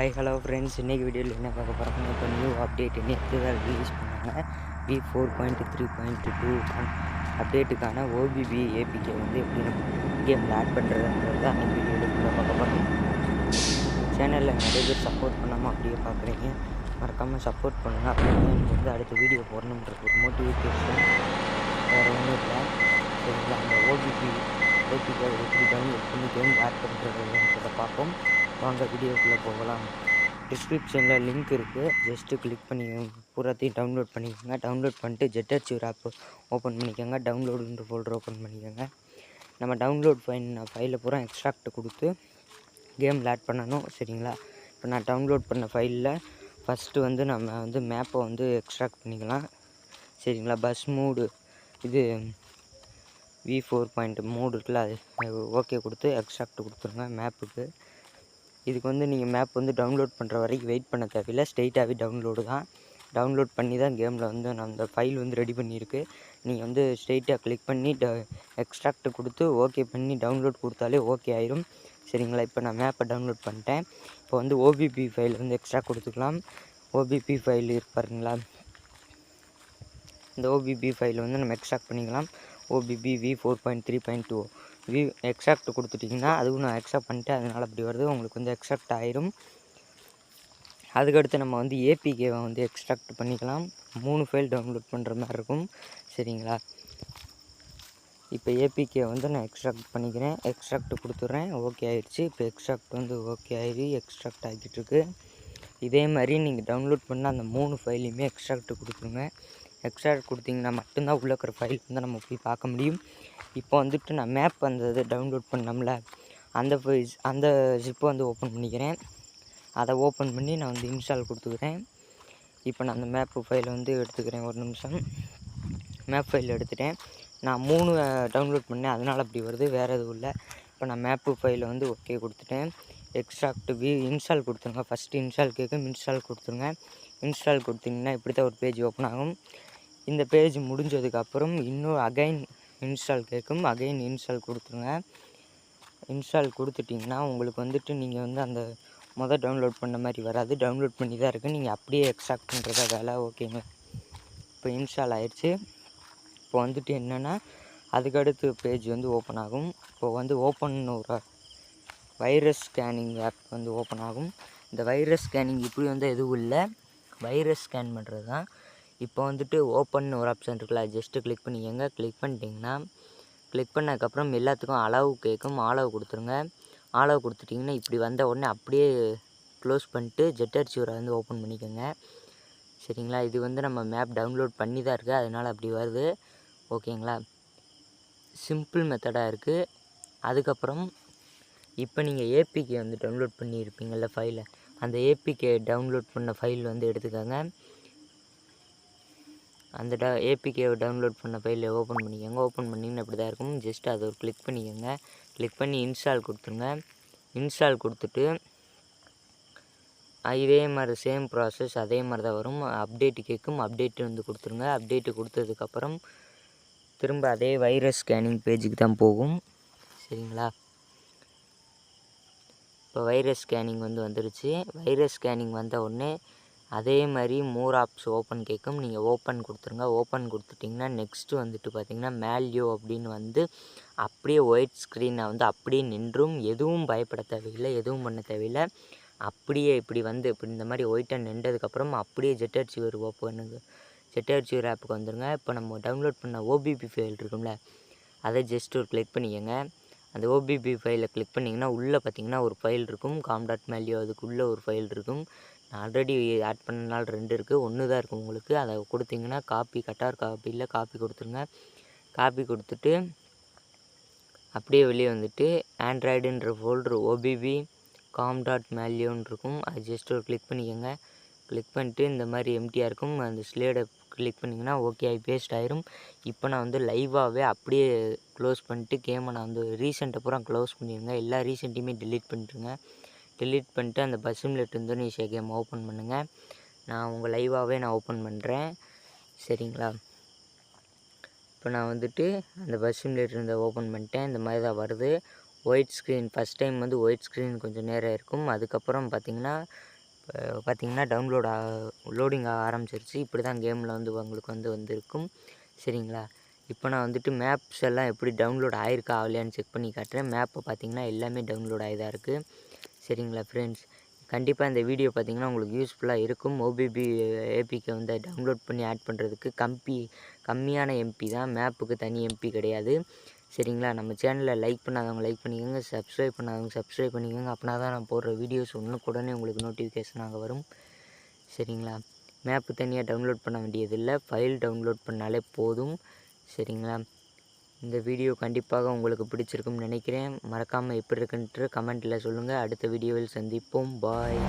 Hi hello friends, இன்றைக்கி வீடியோவில் என்ன பார்க்க போகிறோம்னா, இப்போ நியூ அப்டேட் நேற்று தான் ரிலீஸ் பண்ணாங்க. V4.3.2 அப்டேட்டுக்கான ஓபிபி ஏபிகே வந்து எப்படி நம்ம கேமில் ஆட் பண்ணுறதுன்றது தான் அந்த வீடியோவில் பார்க்க போகிறோம். சேனலில் நிறைய பேர் சப்போர்ட் பண்ணாமல் அப்படியே பார்க்குறீங்க, மறக்காமல் சப்போர்ட் பண்ணுங்கள். அப்படின்னா எனக்கு வந்து அடுத்த வீடியோ போடணுன்ற ஒரு மோட்டிவேஷன் வேறு ஒன்றும் இல்லை. சரிங்களா, அந்த ஓபிபி ஏபிகே எப்படி டவுன்லோட் பண்ணி கேம் ஆட் பண்ணுறதுன்றதை பார்ப்போம். வாங்க வீடியோக்குள்ளே போகலாம். டிஸ்கிரிப்ஷனில் லிங்க் இருக்குது, ஜஸ்ட்டு கிளிக் பண்ணி பூராத்தையும் டவுன்லோட் பண்ணிக்கோங்க. டவுன்லோட் பண்ணிட்டு ஜெட்டர்ச்சூர் ஆப் ஓப்பன் பண்ணிக்கோங்க. டவுன்லோடுன்ற ஃபோல்டர் ஓப்பன் பண்ணிக்கோங்க. நம்ம டவுன்லோட் ஃபைலை பூரா எக்ஸ்ட்ராக்ட் கொடுத்து கேமில் ஆட் பண்ணணும். சரிங்களா, இப்போ நான் டவுன்லோட் பண்ண ஃபைலில் ஃபஸ்ட்டு வந்து நம்ம வந்து மேப்பை வந்து எக்ஸ்ட்ராக்ட் பண்ணிக்கலாம். சரிங்களா, பஸ் மூடு இது V4.3 இருக்குல்ல, அது ஓகே கொடுத்து எக்ஸ்ட்ராக்ட் கொடுத்துருங்க மேப்புக்கு. இதுக்கு வந்து நீங்கள் மேப் வந்து டவுன்லோட் பண்ணுற வரைக்கும் வெயிட் பண்ண தேவையில்லை, ஸ்ட்ரெயிட்டாகவே டவுன்லோடு தான். டவுன்லோட் பண்ணி தான் கேமில் வந்து நான் அந்த ஃபைல் வந்து ரெடி பண்ணியிருக்கு. நீங்கள் வந்து ஸ்ட்ரெயிட்டாக கிளிக் பண்ணி எக்ஸ்ட்ராக்ட் கொடுத்து ஓகே பண்ணி டவுன்லோட் கொடுத்தாலே ஓகே ஆயிரும். சரிங்களா, இப்போ நான் மேப்பை டவுன்லோட் பண்ணிட்டேன். இப்போ வந்து ஓபிபி ஃபைல் வந்து எக்ஸ்ட்ராக்ட் கொடுத்துக்கலாம். ஓபிபி ஃபைல் இருப்பாருங்களா, இந்த ஓபிபி ஃபைல் வந்து நம்ம எக்ஸ்ட்ராக்ட் பண்ணிக்கலாம். ஓபிபி V4.3.2 எக்ஸ்ட்ராக்ட் கொடுத்துட்டிங்கன்னா, அதுவும் நான் எக்ஸ்ட்ராக்ட் பண்ணிட்டேன், அதனால் அப்படி வருது. உங்களுக்கு வந்து எக்ஸ்ட்ராக்ட் ஆயிரும். அதுக்கடுத்து நம்ம வந்து ஏபிகேவை வந்து எக்ஸ்ட்ராக்ட் பண்ணிக்கலாம். 3 ஃபைல் டவுன்லோட் பண்ணுற மாதிரி இருக்கும். சரிங்களா, இப்போ ஏபிகே வந்து நான் எக்ஸ்ட்ராக்ட் பண்ணிக்கிறேன். எக்ஸ்ட்ராக்ட் கொடுத்துட்றேன், ஓகே ஆயிடுச்சு. இப்போ எக்ஸ்ட்ராக்ட் வந்து ஓகே ஆகி எக்ஸ்ட்ராக்ட் ஆகிட்டுருக்கு. இதே மாதிரி நீங்கள் டவுன்லோட் பண்ண அந்த 3 ஃபைலையுமே எக்ஸ்ட்ராக்ட் கொடுத்துருங்க. எக்ஸ்ட்ராக்ட் கொடுத்தீங்கன்னா மட்டும்தான் உள்ளே இருக்கிற ஃபைல் வந்து நம்ம போய் பார்க்க முடியும். இப்போ வந்துட்டு நான் மேப் அந்த இது டவுன்லோட் பண்ணோம்ல, அந்த ஜிப்பை வந்து ஓப்பன் பண்ணிக்கிறேன். அதை ஓப்பன் பண்ணி நான் வந்து இன்ஸ்டால் கொடுத்துக்கிறேன். இப்போ நான் அந்த மேப்பு ஃபைலை வந்து எடுத்துக்கிறேன். ஒரு நிமிஷம். மேப் ஃபைல் எடுத்துட்டேன். நான் 3 டவுன்லோட் பண்ணேன், அதனால் அப்படி வருது, வேறு எதுவும் இல்லை. இப்போ நான் மேப்பு ஃபைலை வந்து ஓகே கொடுத்துட்டேன். எக்ஸ்ட்ராக்ட் இன்ஸ்டால் கொடுத்துருங்க. ஃபஸ்ட்டு இன்ஸ்டால் கேட்கும், இன்ஸ்டால் கொடுத்துருங்க. இன்ஸ்டால் கொடுத்தீங்கன்னா இப்படி தான் ஒரு பேஜ் ஓப்பன் ஆகும். இந்த பேஜ் முடிஞ்சதுக்கப்புறம் இன்னும் அகைன் இன்ஸ்டால் கேட்கும், அகைன் இன்ஸ்டால் கொடுத்துருங்க. இன்ஸ்டால் கொடுத்துட்டிங்கன்னா உங்களுக்கு வந்துட்டு நீங்கள் வந்து அந்த டவுன்லோட் பண்ண மாதிரி வராது, டவுன்லோட் பண்ணி தான் இருக்குது. நீங்கள் அப்படியே எக்ஸ்ட்ராக்ட் பண்ணுறதா வேலை. ஓகேங்க, இப்போ இன்ஸ்டால் ஆயிடுச்சு. இப்போ வந்துட்டு என்னென்னா, அதுக்கடுத்து பேஜ் வந்து ஓப்பன் ஆகும். இப்போ வந்து ஒரு வைரஸ் ஸ்கேனிங் ஆப் வந்து ஓப்பன் ஆகும். இந்த வைரஸ் ஸ்கேனிங் இப்படி வந்து எதுவும் இல்லை, வைரஸ் ஸ்கேன் பண்ணுறது தான். இப்போ வந்துட்டு ஓப்பன் ஒரு ஆப்ஷன் இருக்குல்ல, ஜஸ்ட்டு கிளிக் பண்ணிக்கோங்க. கிளிக் பண்ணிட்டீங்கன்னா, கிளிக் பண்ணதுக்கப்புறம் எல்லாத்துக்கும் அளவு கேட்கும், அளவு கொடுத்துருங்க. அளவு கொடுத்துட்டிங்கன்னா இப்படி வந்த உடனே அப்படியே க்ளோஸ் பண்ணிட்டு ஜெட்டர்ச்சூரை வந்து ஓப்பன் பண்ணிக்கோங்க. சரிங்களா, இது வந்து நம்ம மேப் டவுன்லோட் பண்ணி தான் இருக்குது, அதனால் அப்படி வருது. ஓகேங்களா, சிம்பிள் மெத்தடாக இருக்குது. அதுக்கப்புறம் இப்போ நீங்கள் ஏபிகே வந்து டவுன்லோட் பண்ணியிருப்பீங்கள்ல ஃபைலை, அந்த ஏபிகே டவுன்லோட் பண்ண ஃபைல் வந்து எடுத்துக்கோங்க. அந்த ஏபிகேவை டவுன்லோட் பண்ண ஃபைலை ஓப்பன் பண்ணிக்கோங்க. ஓப்பன் பண்ணிங்கன்னா அப்படி தான் இருக்கும். ஜஸ்ட் அதை ஒரு கிளிக் பண்ணிக்கோங்க. கிளிக் பண்ணி இன்ஸ்டால் கொடுத்துருங்க. இன்ஸ்டால் கொடுத்துட்டு இதே மாதிரி சேம் ப்ராசஸ் அதே மாதிரி தான் வரும். அப்டேட்டு கேட்கும், அப்டேட்டு வந்து கொடுத்துருங்க. அப்டேட்டு கொடுத்ததுக்கப்புறம் திரும்ப அதே வைரஸ் ஸ்கேனிங் பேஜுக்கு தான் போகும். சரிங்களா, இப்போ வைரஸ் ஸ்கேனிங் வந்து வந்துருச்சு. வைரஸ் ஸ்கேனிங் வந்த உடனே அதே மாதிரி மோர் ஆப்ஸ் ஓப்பன் கேட்கும், நீங்கள் ஓப்பன் கொடுத்துருங்க. ஓப்பன் கொடுத்துட்டிங்கன்னா நெக்ஸ்ட்டு வந்துட்டு பார்த்திங்கன்னா மேல்யோ அப்படின்னு வந்து அப்படியே ஒயிட் ஸ்க்ரீனை வந்து அப்படியே நின்றும். எதுவும் பயப்பட தேவையில்லை, எதுவும் பண்ண தேவையில்லை. அப்படியே இப்படி வந்து இப்படி இந்த மாதிரி ஒயிட்டாக நின்றதுக்கப்புறம் அப்படியே ஜெட்டர்ச்சூர் ஜெட்டர்ச்சூர் ஆப்புக்கு வந்துடுங்க. இப்போ நம்ம டவுன்லோட் பண்ண ஓபிபி ஃபைல் இருக்கும்ல, அதை ஜஸ்ட் ஒரு கிளிக் பண்ணிக்கோங்க. அந்த ஓபிபி ஃபைலை கிளிக் பண்ணிங்கன்னா உள்ளே பார்த்திங்கன்னா ஒரு ஃபைல் இருக்கும், com.malio, அதுக்குள்ளே ஒரு ஃபைல் இருக்கும். ஆல்ரெடி ஆட் பண்ணனால 2 இருக்குது, 1 தான் இருக்குது உங்களுக்கு. அதை கொடுத்திங்கன்னா காப்பி காப்பியில் காப்பி கொடுத்துருங்க. காப்பி கொடுத்துட்டு அப்படியே வெளியே வந்துட்டு ஆண்ட்ராய்டுன்ற ஃபோல்டர் ஓபிபி com.malioன்னு இருக்கும், அது ஜஸ்ட் ஒரு கிளிக் பண்ணிக்கோங்க. கிளிக் பண்ணிட்டு இந்த மாதிரி எம்டியாக இருக்கும், அந்த ஸ்லேடை கிளிக் பண்ணிங்கன்னா ஓகே ஆகி பேஸ்ட் ஆயிரும். இப்போ நான் வந்து லைவாகவே அப்படியே க்ளோஸ் பண்ணிட்டு கேமை நான் வந்து ரீசெண்ட்டை பூரா க்ளோஸ் பண்ணிடுங்க. எல்லா ரீசெண்ட்டையுமே டெலீட் பண்ணிட்டுருங்க. டெலீட் பண்ணிட்டு அந்த bus simulator Indonesia game open பண்ணுங்கள். நான் உங்கள் லைவாகவே நான் ஓப்பன் பண்ணுறேன். சரிங்களா, இப்போ நான் வந்துட்டு அந்த பஸ் சிமுலேட்டர் இந்த ஓப்பன் பண்ணிட்டேன். இந்த மாதிரி தான் வருது. ஒயிட் ஸ்க்ரீன் ஃபஸ்ட் டைம் வந்து ஒயிட் ஸ்க்ரீன் கொஞ்சம் நேரம் இருக்கும். அதுக்கப்புறம் பார்த்திங்கன்னா பார்த்திங்கன்னா லோடிங் ஆக ஆரம்பிச்சிருச்சு. இப்படி தான் கேமில் வந்து உங்களுக்கு வந்திருக்கும். சரிங்களா? இப்போ நான் வந்துட்டு மேப்ஸ் எல்லாம் எப்படி டவுன்லோட் ஆகிருக்கா ஆகலையான்னு செக் பண்ணி காட்டுறேன். மேப்பை பார்த்திங்கன்னா எல்லாமே டவுன்லோட் ஆகி தான் இருக்குது. சரிங்களா ஃப்ரெண்ட்ஸ், கண்டிப்பாக இந்த வீடியோ பார்த்திங்கன்னா உங்களுக்கு யூஸ்ஃபுல்லாக இருக்கும். ஓபிபி ஏபிகே வந்து டவுன்லோட் பண்ணி ஆட் பண்ணுறதுக்கு கம்மியான எம்பி தான், மேப்புக்கு தனி எம்பி கிடையாது. சரிங்களா? நம்ம சேனலில் லைக் பண்ணாதவங்க லைக் பண்ணிக்கோங்க, சப்ஸ்கிரைப் பண்ணாதவங்க சப்ஸ்கிரைப் பண்ணிக்கோங்க. அப்படின்னா தான் நான் போடுற வீடியோஸ் உடனே உங்களுக்கு நோட்டிஃபிகேஷனாக வரும். சரிங்களா? மேப்பு தனியாக டவுன்லோட் பண்ண வேண்டியதில்லை, ஃபைல் டவுன்லோட் பண்ணாலே போதும். சரிங்களா? இந்த வீடியோ கண்டிப்பாக உங்களுக்கு பிடிச்சிருக்கும்னு நினைக்கிறேன். மறக்காமல் எப்படி இருக்குன்ட்டு கமெண்ட்டில் சொல்லுங்கள். அடுத்த வீடியோவில் சந்திப்போம். பாய்.